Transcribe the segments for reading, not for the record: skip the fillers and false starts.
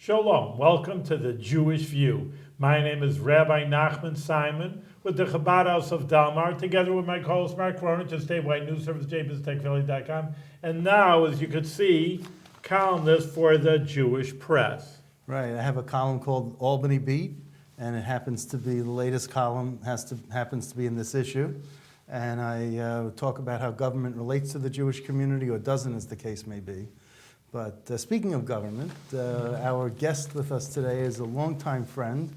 Shalom, welcome to the Jewish View. My name is Rabbi Nachman Simon with the Chabad House of Dalmar, together with my co-host Mark Cronin, just statewide news service, jbiztechphilly.com, and now, as you could see, columnist for the Jewish Press. Right, I have a column called Albany Beat, and it happens to be the latest column, happens to be in this issue. And I talk about how government relates to the Jewish community, or doesn't, as the case may be. But speaking of government, our guest with us today is a longtime friend,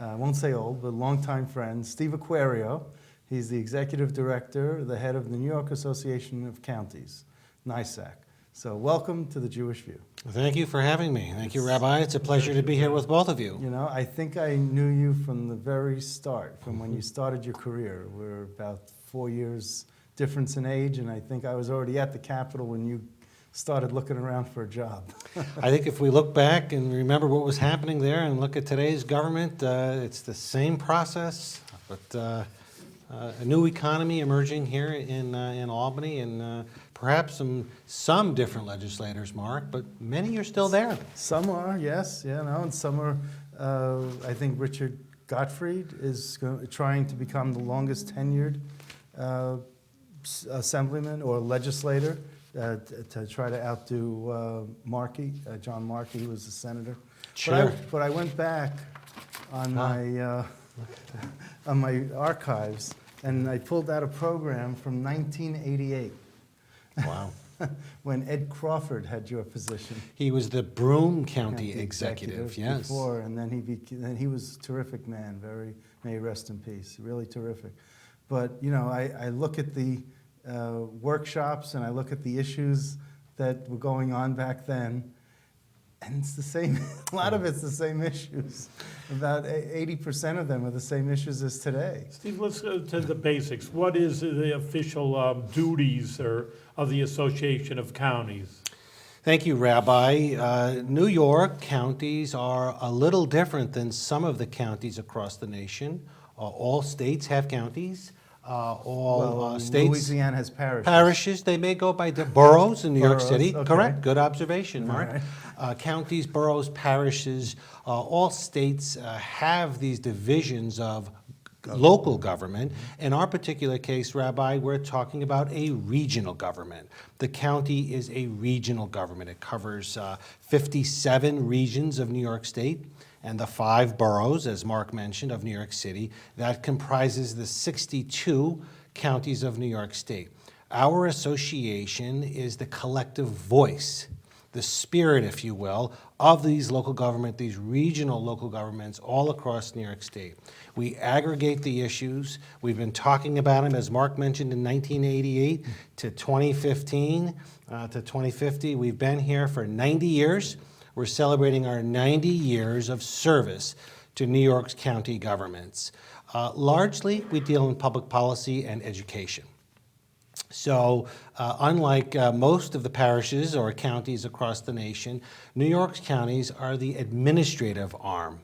I won't say old, but longtime friend, Steve Acquario. He's the executive director, the head of the New York Association of Counties, NYSAC. So welcome to the Jewish View. Thank you for having me. Thank you, Rabbi. It's a pleasure to be here with both of you. You know, I think I knew you from the very start, from when you started your career. We're about 4 years difference in age, and I think I was already at the Capitol when you started looking around for a job. I think if we look back and remember what was happening there and look at today's government, it's the same process, but a new economy emerging here in Albany, and perhaps some different legislators, Mark, but many are still there. Some are, yes, and some are, I think Richard Gottfried is trying to become the longest tenured assemblyman or legislator to try to outdo Markey, John Markey, who was a senator. Sure. But I went back on my archives, and I pulled out a program from 1988. Wow. When Ed Crawford had your position. He was the Broome County executive, yes. Before, and then he was a terrific man, may he rest in peace, really terrific. But, you know, I look at the workshops and I look at the issues that were going on back then, and it's the same, a lot of it's the same issues. About 80% of them are the same issues as today. Steve, let's go to the basics. What is the official duties of the Association of Counties? Thank you, Rabbi. New York counties are a little different than some of the counties across the nation. All states have counties. States. Louisiana has parishes. Parishes, they may go by boroughs in New York City. Okay. Correct, good observation, Mark. Right. Counties, boroughs, parishes, all states have these divisions of local government. In our particular case, Rabbi, we're talking about a regional government. The county is a regional government. It covers 57 regions of New York State, and the 5 boroughs, as Mark mentioned, of New York City. That comprises the 62 counties of New York State. Our association is the collective voice, the spirit, if you will, of these local government, these regional local governments all across New York State. We aggregate the issues. We've been talking about them, as Mark mentioned, in 1988 to 2015 to 2050. We've been here for 90 years. We're celebrating our 90 years of service to New York's county governments. Largely, we deal in public policy and education. So, unlike most of the parishes or counties across the nation, New York's counties are the administrative arm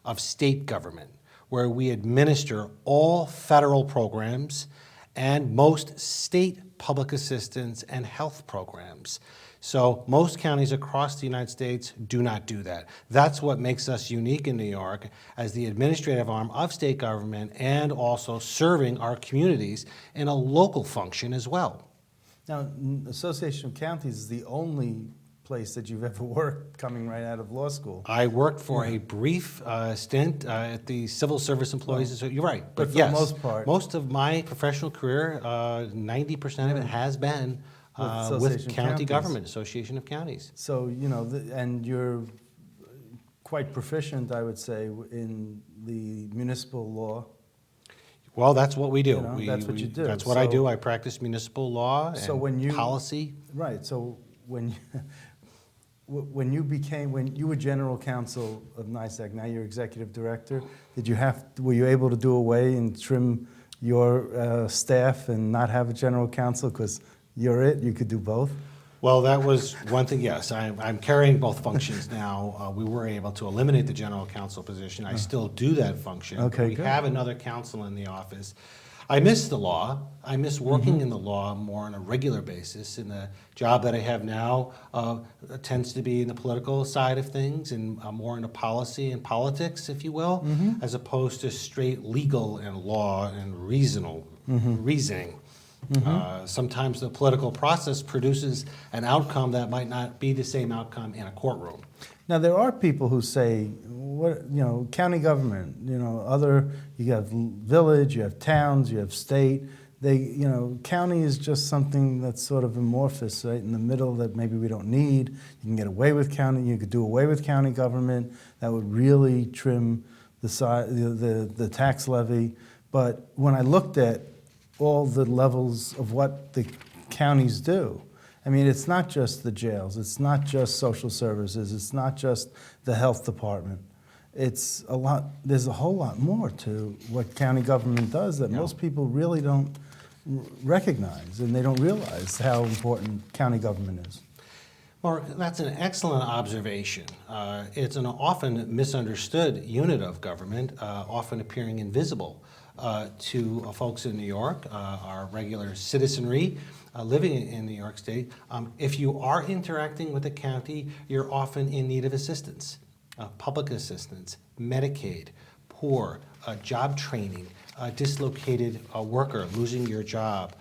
of state government, where we administer all federal programs and most state public assistance and health programs. So most counties across the United States do not do that. That's what makes us unique in New York as the administrative arm of state government, and also serving our communities in a local function as well. Now, Association of Counties is the only place that you've ever worked coming right out of law school. I worked for a brief stint at the Civil Service Employees. So you're right, but for yes, the most part, most of my professional career, 90% of it has been with county government, Association of Counties. So, you know, and you're quite proficient, I would say, in the municipal law. Well, that's what we do. You know, that's what you do. That's what I do. I practice municipal law and policy. Right. So when you were general counsel of NYSAC, now you're executive director, were you able to do away and trim your staff and not have a general counsel because you could do both? Well, that was one thing, yes. I'm carrying both functions now. We were able to eliminate the general counsel position. I still do that function. Okay, we good. have another counsel in the office. I miss the law. I miss working in the law more on a regular basis. And the job that I have now tends to be in the political side of things and more into policy and politics, if you will, as opposed to straight legal and law and reasoning. Sometimes the political process produces an outcome that might not be the same outcome in a courtroom. Now, there are people who say, what, county government, you have village, you have towns, you have state. County is just something that's sort of amorphous, right, in the middle that maybe we don't need. You can get away with county, you could do away with county government. That would really trim the tax levy. But when I looked at all the levels of what the counties do, I mean, it's not just the jails, it's not just social services, it's not just the health department. It's a lot, there's a whole lot more to what county government does that most people really don't recognize, and they don't realize how important county government is. Mark, that's an excellent observation. It's an often misunderstood unit of government, often appearing invisible to folks in New York, our regular citizenry living in New York State. If you are interacting with the county, you're often in need of assistance, public assistance, Medicaid, poor, job training, dislocated worker losing your job,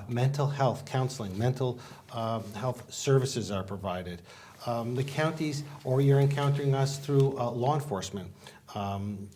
mental health counseling, mental health services are provided. The counties, or you're encountering us through law enforcement.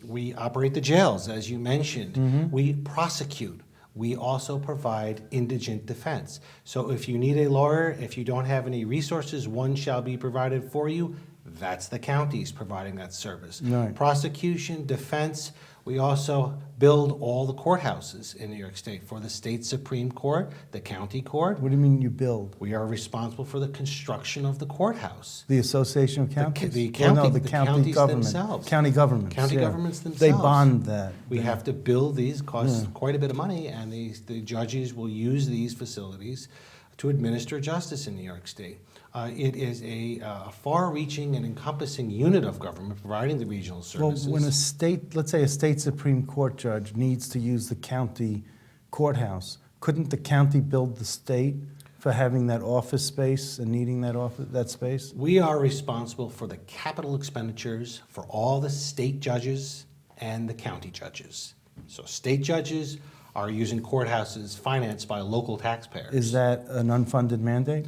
We operate the jails, as you mentioned. We prosecute. We also provide indigent defense. So if you need a lawyer, if you don't have any resources, one shall be provided for you. That's the counties providing that service. Right. Prosecution, defense. We also build all the courthouses in New York State for the state Supreme Court, the county court. What do you mean you build? We are responsible for the construction of the courthouse. The Association of Counties? The Or county, no, the counties government. themselves. County governments. County yeah. governments themselves. They bond that. We have to build these, costs quite a bit of money, and the judges will use these facilities to administer justice in New York State. It is a far-reaching and encompassing unit of government providing the regional services. Well, when a state, let's say a state Supreme Court judge needs to use the county courthouse, couldn't the county build the state for having that office space and needing that space? We are responsible for the capital expenditures for all the state judges and the county judges. So state judges are using courthouses financed by local taxpayers. Is that an unfunded mandate?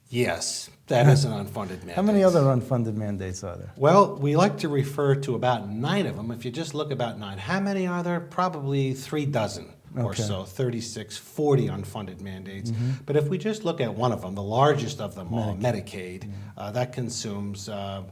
Yes, that is an unfunded mandate. How many other unfunded mandates are there? Well, we like to refer to about 9 of them. If you just look about 9, how many are there? Probably 3 dozen or Okay. so, 36, 40 unfunded mandates. But if we just look at one of them, the largest of them all, Medicaid, that consumes $8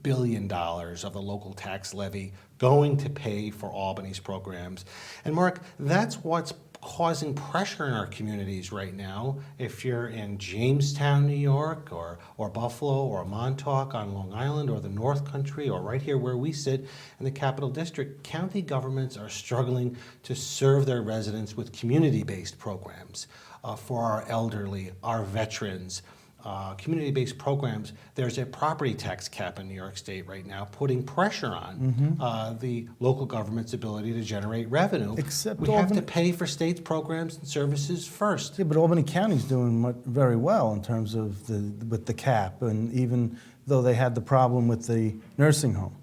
billion of the local tax levy going to pay for Albany's programs. And Mark, that's what's causing pressure in our communities right now. If you're in Jamestown, New York, or Buffalo, or Montauk on Long Island, or the North Country, or right here where we sit in the Capital District, county governments are struggling to serve their residents with community-based programs for our elderly, our veterans, community-based programs. There's a property tax cap in New York State right now, putting pressure on the local government's ability to generate revenue. Except we have to Albany- pay for states' programs and services first. Yeah, but Albany County's doing very well in terms of with the cap, and even though they had the problem with the nursing home.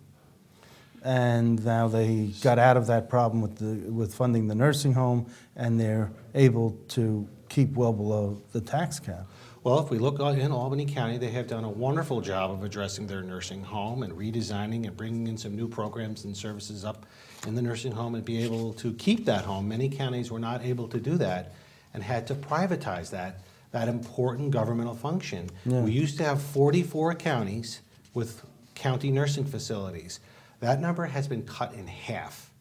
And now they got out of that problem with funding the nursing home, and they're able to keep well below the tax cap. Well, if we look in Albany County, they have done a wonderful job of addressing their nursing home and redesigning and bringing in some new programs and services up in the nursing home and be able to keep that home. Many counties were not able to do that and had to privatize that important governmental function. Yeah. We used to have 44 counties with county nursing facilities. That number has been cut in half.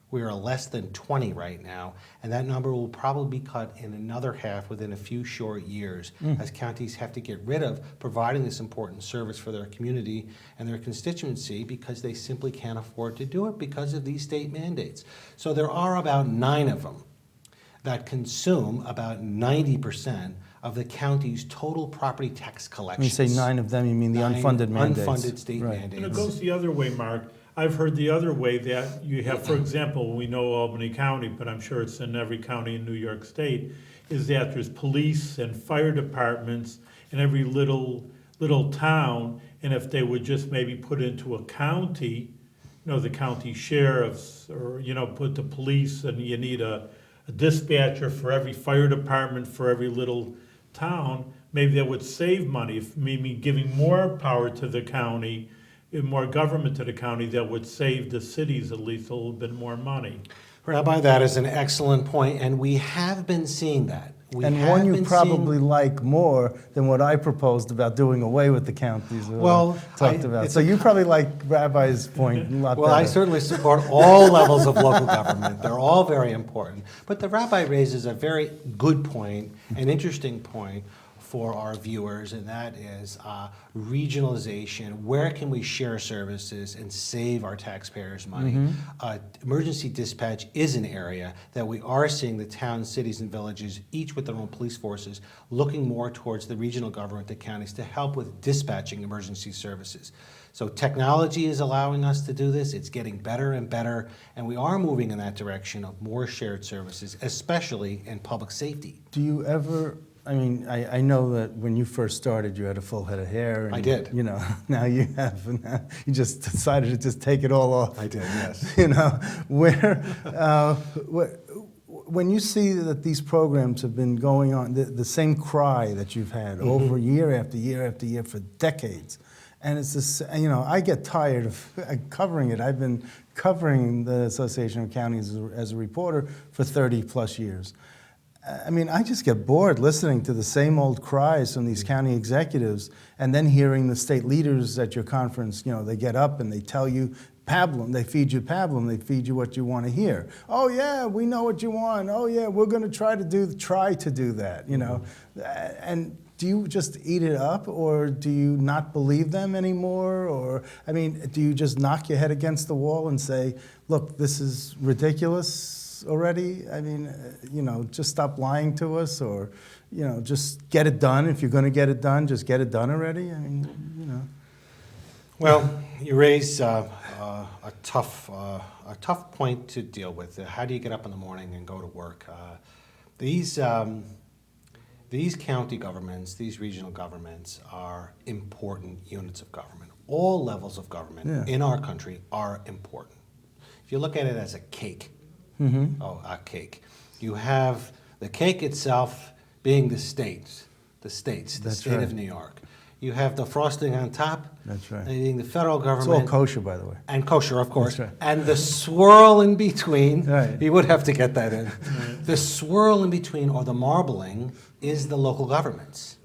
We are less than 20 right now, and that number will probably be cut in another half within a few short years as counties have to get rid of providing this important service for their community and their constituency because they simply can't afford to do it because of these state mandates. So there are about 9 of them that consume about 90% of the county's total property tax When you collections. say 9 of them, you mean the 9 unfunded mandates? unfunded state Right. And it mandates. goes the other way, Mark. I've heard the other way that you have, for example, we know Albany County, but I'm sure it's in every county in New York State, is that there's police and fire departments in every little town, and if they would just maybe put into a county, the county sheriffs, or, put the police, and you need a dispatcher for every fire department for every little town, maybe that would save money, if maybe giving more power to the county, more government to the county, that would save the cities at least a little bit more money. Rabbi, that is an excellent point, and we have been seeing that. And one you probably like more than what I proposed about doing away with the counties. Well, talked about. So you probably like Rabbi's point a lot Well, better. I certainly support all levels of local government. They're all very important. But the Rabbi raises a very good point, an interesting point for our viewers, and that is regionalization. Where can we share services and save our taxpayers' money? Emergency dispatch is an area that we are seeing the towns, cities, and villages, each with their own police forces, looking more towards the regional government, the counties, to help with dispatching emergency services. So technology is allowing us to do this. It's getting better and better, and we are moving in that direction of more shared services, especially in public safety. Do you ever... I know that when you first started, you had a full head of hair. And, I did. Now you have. You just decided to just take it all off. I did, yes. When you see that these programs have been going on, the same cry that you've had over year after year after year for decades, and it's this, I get tired of covering it. I've been covering the Association of Counties as a reporter for 30 plus years. I just get bored listening to the same old cries from these county executives, and then hearing the state leaders at your conference, they get up and they tell you pablum, they feed you pablum, they feed you what you want to hear. Oh yeah, we know what you want. Oh yeah, we're going to try to do that, And do you just eat it up, or do you not believe them anymore? Or, do you just knock your head against the wall and say, look, this is ridiculous already? Just stop lying to us, or, just get it done. If you're going to get it done, just get it done already. Well, you raise a tough point to deal with. How do you get up in the morning and go to work? These county governments, these regional governments are important units of government. All levels of government in our country are important. If you look at it as a cake, a cake. You have the cake itself being the state of New York. You have the frosting on top, That's right. being the federal government. It's all kosher, by the way. And kosher, of course. That's right. And the swirl in between, Right. you would have to get that in. The swirl in between, or the marbling, is the local governments.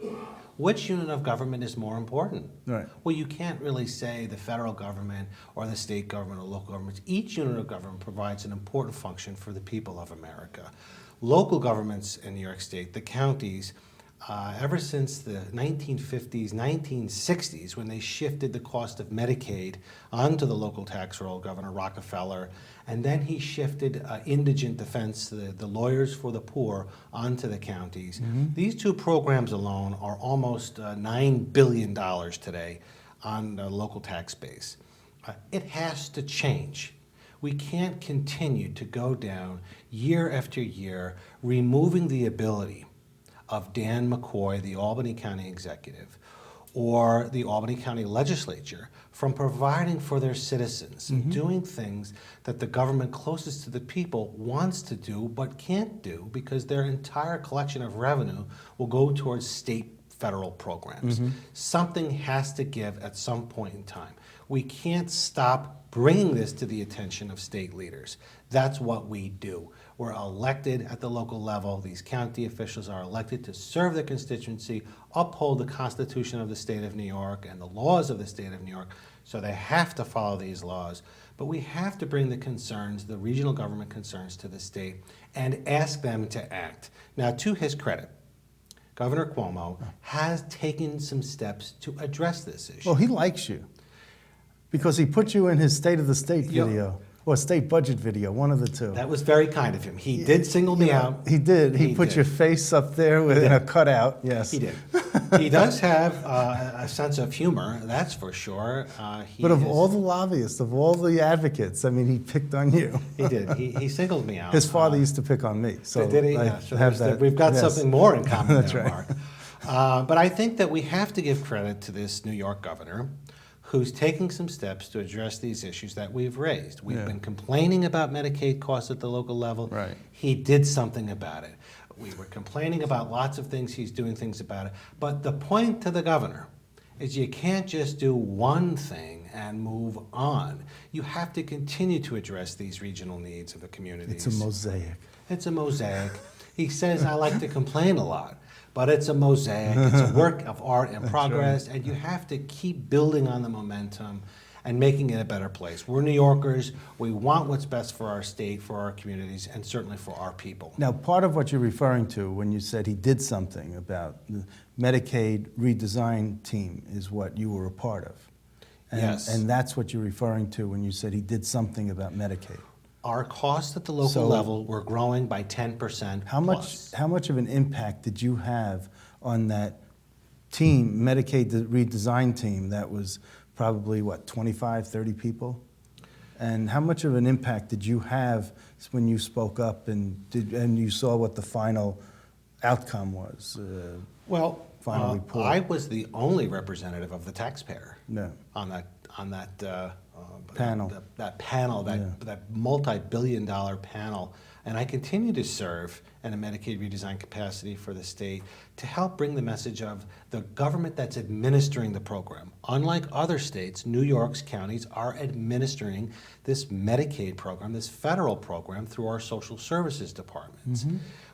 Which unit of government is more important? Right. Well, you can't really say the federal government or the state government or local governments. Each unit of government provides an important function for the people of America. Local governments in New York State, the counties, ever since the 1950s, 1960s, when they shifted the cost of Medicaid onto the local tax roll, Governor Rockefeller, and then he shifted indigent defense, the lawyers for the poor, onto the counties. These two programs alone are almost $9 billion today on the local tax base. It has to change. We can't continue to go down year after year, removing the ability of Dan McCoy, the Albany County Executive, or the Albany County Legislature from providing for their citizens and doing things that the government closest to the people wants to do but can't do because their entire collection of revenue will go towards state federal programs. Something has to give at some point in time. We can't stop bringing this to the attention of state leaders. That's what we do. We're elected at the local level. These county officials are elected to serve their constituency, uphold the Constitution of the state of New York and the laws of the state of New York, so they have to follow these laws. But we have to bring the concerns, the regional government concerns, to the state and ask them to act. Now, to his credit, Governor Cuomo has taken some steps to address this issue. Well, he likes you because he put you in his State of the State Yeah. video. Or state budget video, one of the two. That was very kind of him. He did single me out. He did. He put did. your face up there with in a cutout. Yes. He did. He does have a sense of humor, that's for sure. But of all the lobbyists, of all the advocates, I mean, he picked on you. He did. He singled me out. His father used to pick on me. So Did he? I Yeah, so have that. we've got Yes. something more in common That's there, right. Mark. But I think that we have to give credit to this New York governor who's taking some steps to address these issues that we've raised. We've Yeah. been complaining about Medicaid costs at the local level. Right. He did something about it. We were complaining about lots of things. He's doing things about it. But the point to the governor is you can't just do one thing and move on. You have to continue to address these regional needs of the communities. It's a mosaic. It's a mosaic. He says, I like to complain a lot, but it's a mosaic. It's a work of art and progress, and you have to keep building on the momentum and making it a better place. We're New Yorkers. We want what's best for our state, for our communities, and certainly for our people. Now, part of what you're referring to when you said he did something about the Medicaid Redesign Team is what you were a part of. And, Yes. And that's what you're referring to when you said he did something about Medicaid. Our costs at the local So- level were growing by 10% How much of an impact did you have on that team, Medicaid Redesign Team, that was probably, what, 25, 30 people? And how much of an impact did you have when you spoke up and you saw what the final outcome was? Well, Final report. I was the only representative of the taxpayer No. on that Panel. that panel, that multi-billion-dollar panel, and I continue to serve in a Medicaid redesign capacity for the state to help bring the message of the government that's administering the program. Unlike other states, New York's counties are administering this Medicaid program, this federal program, through our social services departments.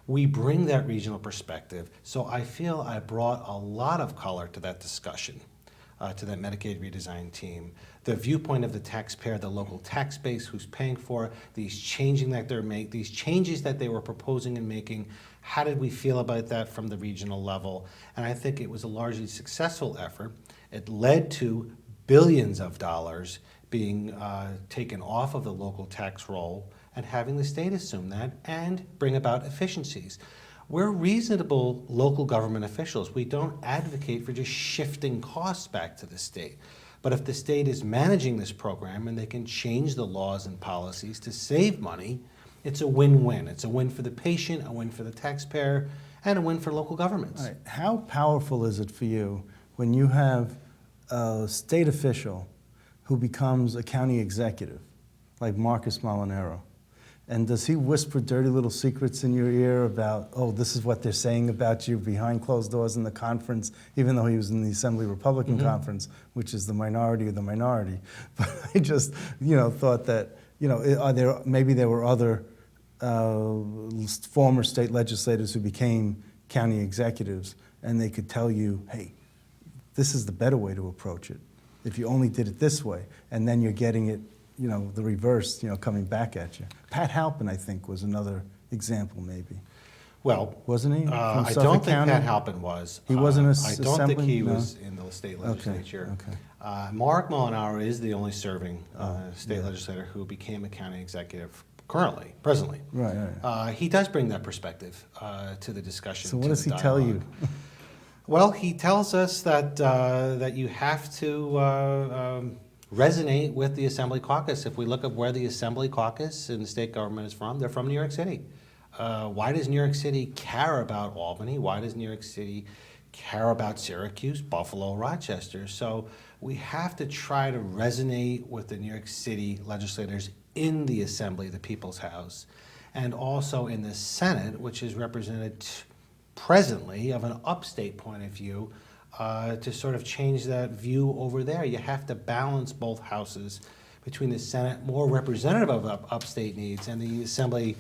We bring that regional perspective, so I feel I brought a lot of color to that discussion, to that Medicaid redesign team. The viewpoint of the taxpayer, the local tax base who's paying for it, these changes that they were proposing and making, how did we feel about that from the regional level? And I think it was a largely successful effort. It led to billions of dollars being taken off of the local tax roll and having the state assume that and bring about efficiencies. We're reasonable local government officials. We don't advocate for just shifting costs back to the state. But if the state is managing this program and they can change the laws and policies to save money, it's a win-win. It's a win for the patient, a win for the taxpayer, and a win for local governments. All right. How powerful is it for you when you have a state official who becomes a county executive, like Marcus Molinaro? And does he whisper dirty little secrets in your ear about, oh, this is what they're saying about you behind closed doors in the conference, even though he was in the Assembly Republican Conference, which is the minority of the minority? But I just, thought that, maybe there were other former state legislators who became county executives, and they could tell you, hey, this is the better way to approach it. If you only did it this way, and then you're getting it, the reverse, coming back at you. Pat Halpin, I think, was another example, maybe. Well, Wasn't he? From I Suffolk don't think County? Pat Halpin was. He wasn't a I don't think he No? was in the state legislature. okay. Mark Molinaro is the only serving state legislator who became a county executive presently. Right. He does bring that perspective to the discussion. So what to does the he tell you? dialogue. Well, he tells us that you have to resonate with the Assembly Caucus. If we look at where the Assembly Caucus in the state government is from, they're from New York City. Why does New York City care about Albany? Why does New York City care about Syracuse, Buffalo, Rochester? So we have to try to resonate with the New York City legislators in the Assembly, the People's House, and also in the Senate, which is represented presently of an upstate point of view, to sort of change that view over there. You have to balance both houses between the Senate, more representative of upstate needs, and the Assembly,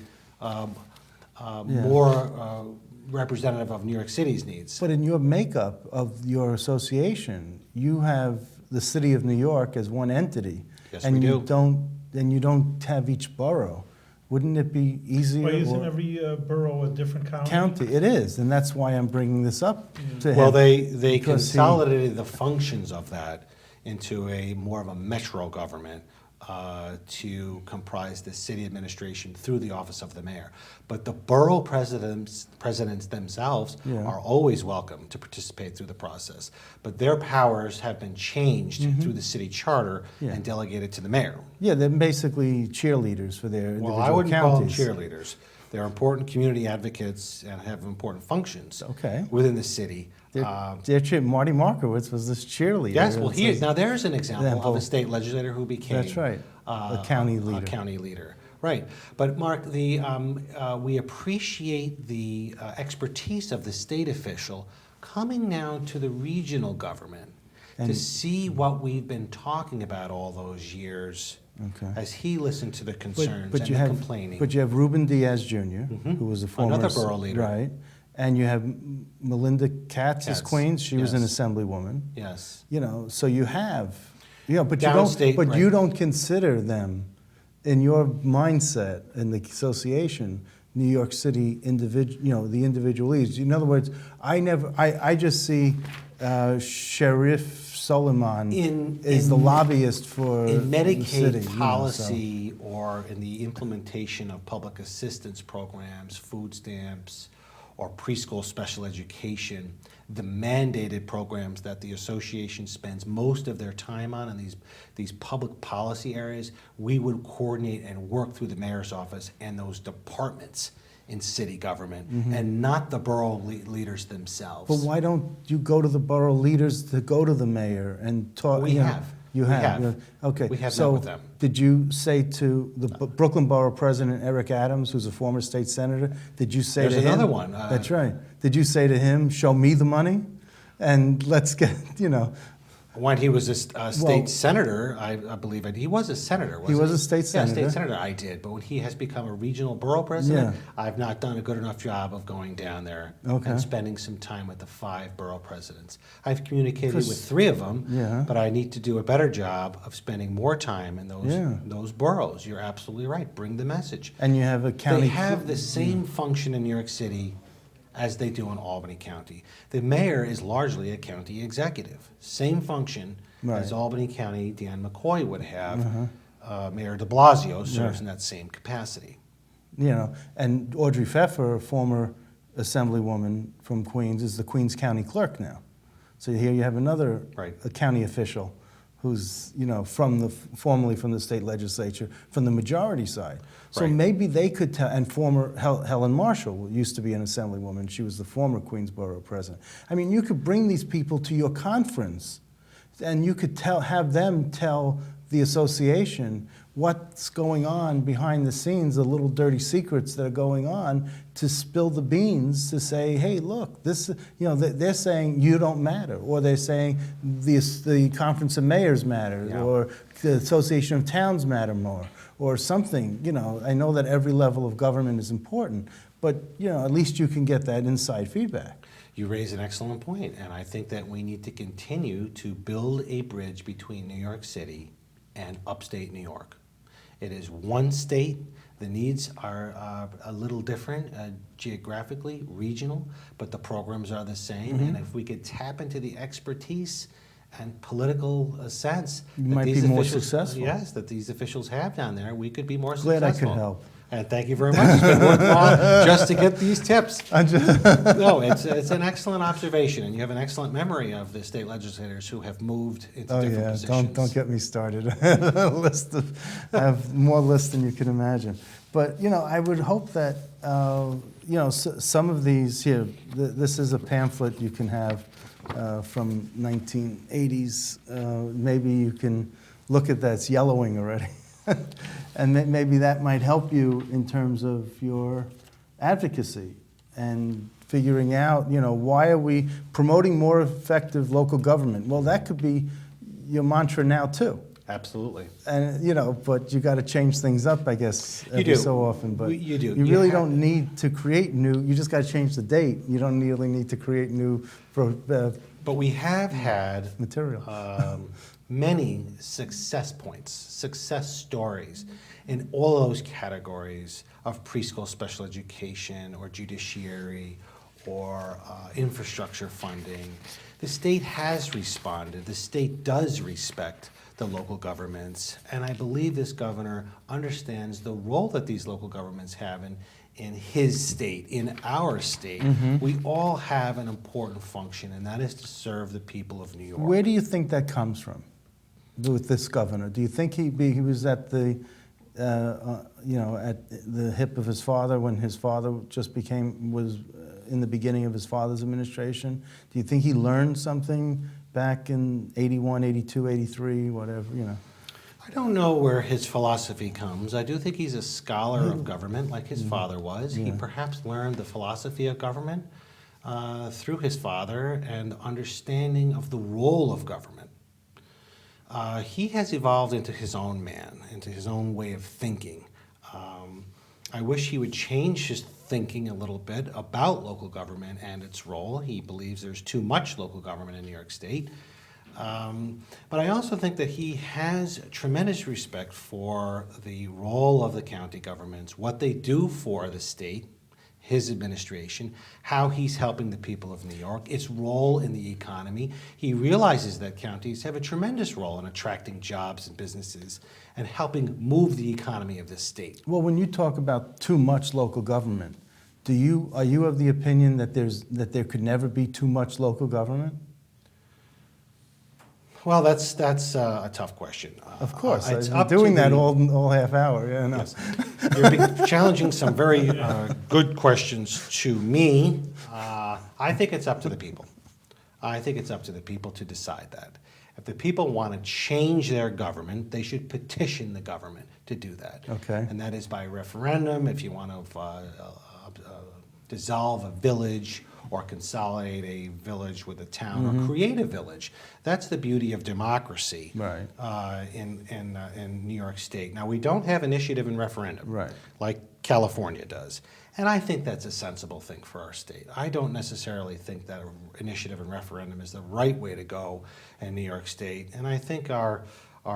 more representative of New York City's needs. But in your makeup of your association, you have the city of New York as one entity. Yes, and we you do. You don't have each borough. Wouldn't it be easier? Well, isn't or- every borough a different county? County, it is, and that's why I'm bringing this up to him. Well, they because he- consolidated the functions of that into a more of a metro government to comprise the city administration through the office of the mayor. But the borough presidents themselves Yeah. are always welcome to participate through the process. But their powers have been changed through the city charter Yeah. and delegated to the mayor. Yeah, they're basically cheerleaders for their individual Well, I wouldn't counties. call them cheerleaders. They're important community advocates and have important functions Okay. within the city. Marty Markowitz was this cheerleader. Yes, well, It's now there's an example of Example. a state legislator who became That's right, a county leader. A county leader, right? But Mark, we appreciate the expertise of the state official coming now to the regional government to And- see what we've been talking about all those years. Okay. As he listened to the concerns and you the have, complaining. But you have Ruben Diaz Jr., who was a former Another borough leader. right? And you have Melinda Katz as Katz, Queens. She was an yes. assemblywoman. Yes. You know, so you have, but Downstate, But right. you don't consider them, in your mindset in the association, New York City individual. The individual leads. In other words, I just see Sheriff Solomon is the lobbyist for in the Medicaid city, policy or in the implementation of public assistance programs, food stamps, or preschool special education, the mandated programs that the association spends most of their time on in these public policy areas, we would coordinate and work through the mayor's office and those departments in city government, and not the borough leaders themselves. But why don't you go to the borough leaders to go to the mayor and talk? We have. You We have. have. Yeah. Okay. We have so met with them. Did you say to the Brooklyn Borough President Eric Adams, who's a former state senator, did you say There's to him? another one. That's right. Did you say to him, "Show me the money, and let's get When he was a state Well- senator, I believe he was a senator, wasn't he? was a state Yeah, senator. state senator, I did. But when he has become a regional borough president, Yeah. I've not done a good enough job of going down there Okay. and spending some time with the 5 borough presidents. I've communicated Chris- with 3 of them, Yeah. but I need to do a better job of spending more time in those boroughs. You're absolutely right. Bring the message. and you have a county." They have the same function in New York City as they do in Albany County. The mayor is largely a county executive. Same function Right. as Albany County Dan McCoy would have. Mayor de Blasio serves Yeah. in that same capacity. And Audrey Pfeffer, a former assemblywoman from Queens, is the Queens County Clerk now. So here you have another Right. a county official who's formerly from the state legislature, from the majority side. So Right. maybe they could tell. And former Helen Marshall used to be an assemblywoman. She was the former Queensborough president. I mean, you could bring these people to your conference, and you could have them tell the association what's going on behind the scenes, the little dirty secrets that are going on, to spill the beans, to say, hey, look, this, they're saying you don't matter, or they're saying the Conference of Mayors matter, Yeah. or the Association of Towns matter more, or something. I know that every level of government is important, but at least you can get that inside feedback. You raise an excellent point, and I think that we need to continue to build a bridge between New York City and upstate New York. It is one state. The needs are a little different geographically, regional, but the programs are the same. And if we could tap into the expertise and political sense You that might these be more officials, successful. yes, that these officials have down there, we could be more Glad I successful. could help. And thank you very much. It's been worthwhile just to get these tips. No, it's an excellent observation, and you have an excellent memory of the state legislators who have moved into Oh different yeah, positions. don't get me started. I have more lists than you can imagine. But I would hope that some of these here. This is a pamphlet you can have from 1980s. Maybe you can look at that. It's yellowing already. And maybe that might help you in terms of your advocacy and figuring out, why are we promoting more effective local government? Well, that could be your mantra now too. Absolutely. And but you got to change things up, I guess, every do. so often. But You do. You You really have- don't need to create new. You just got to change the date. You don't really need to create new But we have had material. many success points, success stories in all those categories of preschool special education or judiciary or infrastructure funding. The state has responded. The state does respect the local governments, and I believe this governor understands the role that these local governments have in his state, in our state. We all have an important function, and that is to serve the people of New York. Where do you think that comes from with this governor? Do you think he was at the, at the hip of his father when his father was in the beginning of his father's administration? Do you think he learned something back in 81, 82, 83, whatever, I don't know where his philosophy comes. I do think he's a scholar of government, like his father was. He perhaps learned the philosophy of government through his father and understanding of the role of government. He has evolved into his own man, into his own way of thinking. I wish he would change his thinking a little bit about local government and its role. He believes there's too much local government in New York State. But I also think that he has tremendous respect for the role of the county governments, what they do for the state, his administration, how he's helping the people of New York, its role in the economy. He realizes that counties have a tremendous role in attracting jobs and businesses and helping move the economy of the state. Well, when you talk about too much local government, are you of the opinion that there could never be too much local government? Well, that's a tough question. Of course, It's I've up been doing to that the- all half hour. Yeah, no. Yes. You're challenging some very good questions to me. I think it's up to the people. I think it's up to the people to decide that. If the people want to change their government, they should petition the government to do that. Okay. And that is by referendum. If you want to dissolve a village or consolidate a village with a town or create a village. That's the beauty of democracy Right. in New York State. Now, we don't have initiative and referendum Right. like California does. And I think that's a sensible thing for our state. I don't necessarily think that initiative and referendum is the right way to go in New York State. And I think our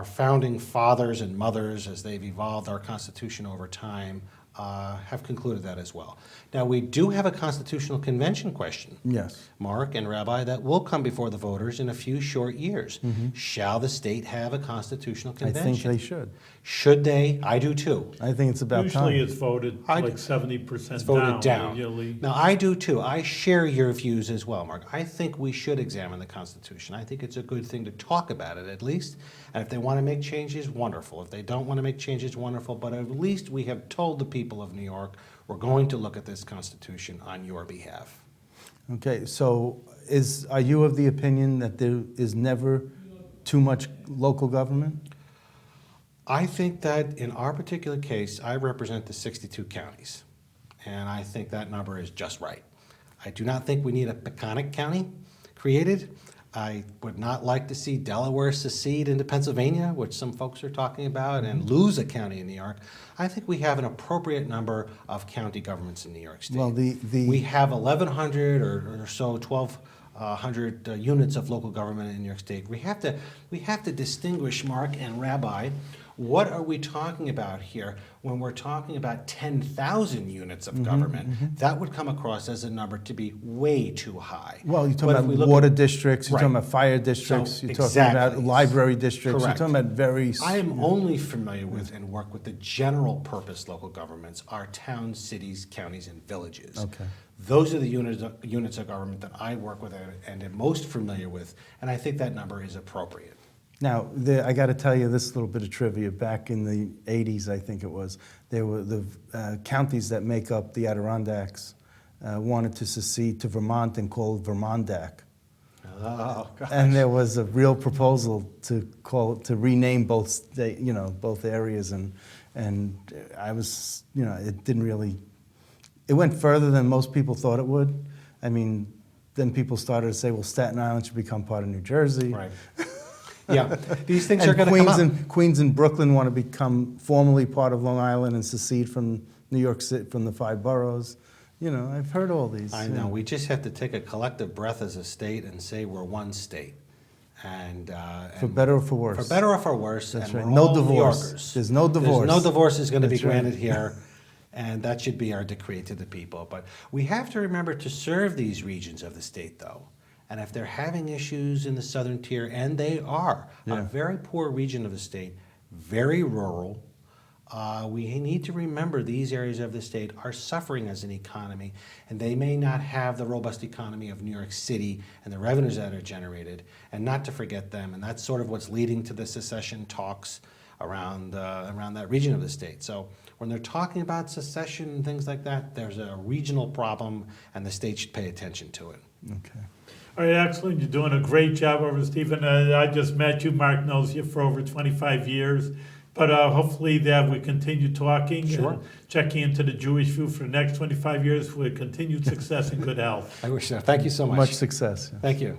founding fathers and mothers, as they've evolved our Constitution over time, have concluded that as well. Now, we do have a constitutional convention question, Yes. Mark and Rabbi, that will come before the voters in a few short years. Shall the state have a constitutional I convention? think they should. Should they? I do too. I think it's about Usually time. it's voted I- like 70% It's voted down. Usually. Now, I do too. I share your views as well, Mark. I think we should examine the Constitution. I think it's a good thing to talk about it at least. And if they want to make changes, wonderful. If they don't want to make changes, wonderful. But at least we have told the people of New York, we're going to look at this Constitution on your behalf. Okay, so are you of the opinion that there is never too much local government? I think that in our particular case, I represent the 62 counties, and I think that number is just right. I do not think we need a Peconic County created. I would not like to see Delaware secede into Pennsylvania, which some folks are talking about, and lose a county in New York. I think we have an appropriate number of county governments in New York State. Well, We have 1,100 or so, 1,200 units of local government in New York State. We have to distinguish, Mark and Rabbi, what are we talking about here when we're talking about 10,000 units of government? That would come across as a number to be way too high. Well, you're But if talking we about look water at- districts, you're Right. talking about fire districts, So, you're talking about exactly. library districts, Correct. you're talking about very... I am only familiar with and work with the general purpose local governments, our towns, cities, counties, and villages. Okay. Those are the units of government that I work with and am most familiar with, and I think that number is appropriate. Now, I got to tell you this little bit of trivia. Back in the 80s, I think it was, there were the counties that make up the Adirondacks wanted to secede to Vermont and call it Vermondac. Oh, gosh. And there was a real proposal to rename both both areas, and I was, it didn't really, it went further than most people thought it would. I mean, then people started to say, well, Staten Island should become part of New Jersey. Right. Yeah, these things And are going to come up. Queens and Brooklyn want to become formally part of Long Island and secede from New York City, from the 5 boroughs. I've heard all these. I know. We just have to take a collective breath as a state and say we're one state. For better or for worse. For better or for worse. That's and right. we're No all New divorce. Yorkers. There's no divorce. No divorce is going to be That's right. granted here. And that should be our decree to the people. But we have to remember to serve these regions of the state, though. And if they're having issues in the southern tier, and they are, a very poor region of the state, very rural, we need to remember these areas of the state are suffering as an economy, and they may not have the robust economy of New York City and the revenues that are generated, and not to forget them. And that's sort of what's leading to the secession talks around that region of the state. So when they're talking about secession and things like that, there's a regional problem, and the state should pay attention to it. Okay. All right, excellent. You're doing a great job over, Stephen. I just met you. Mark knows you for over 25 years. But hopefully that we continue talking Sure. and checking into the Jewish view for the next 25 years with continued success and good health. I wish so. Thank you so much. Much success. Thank you.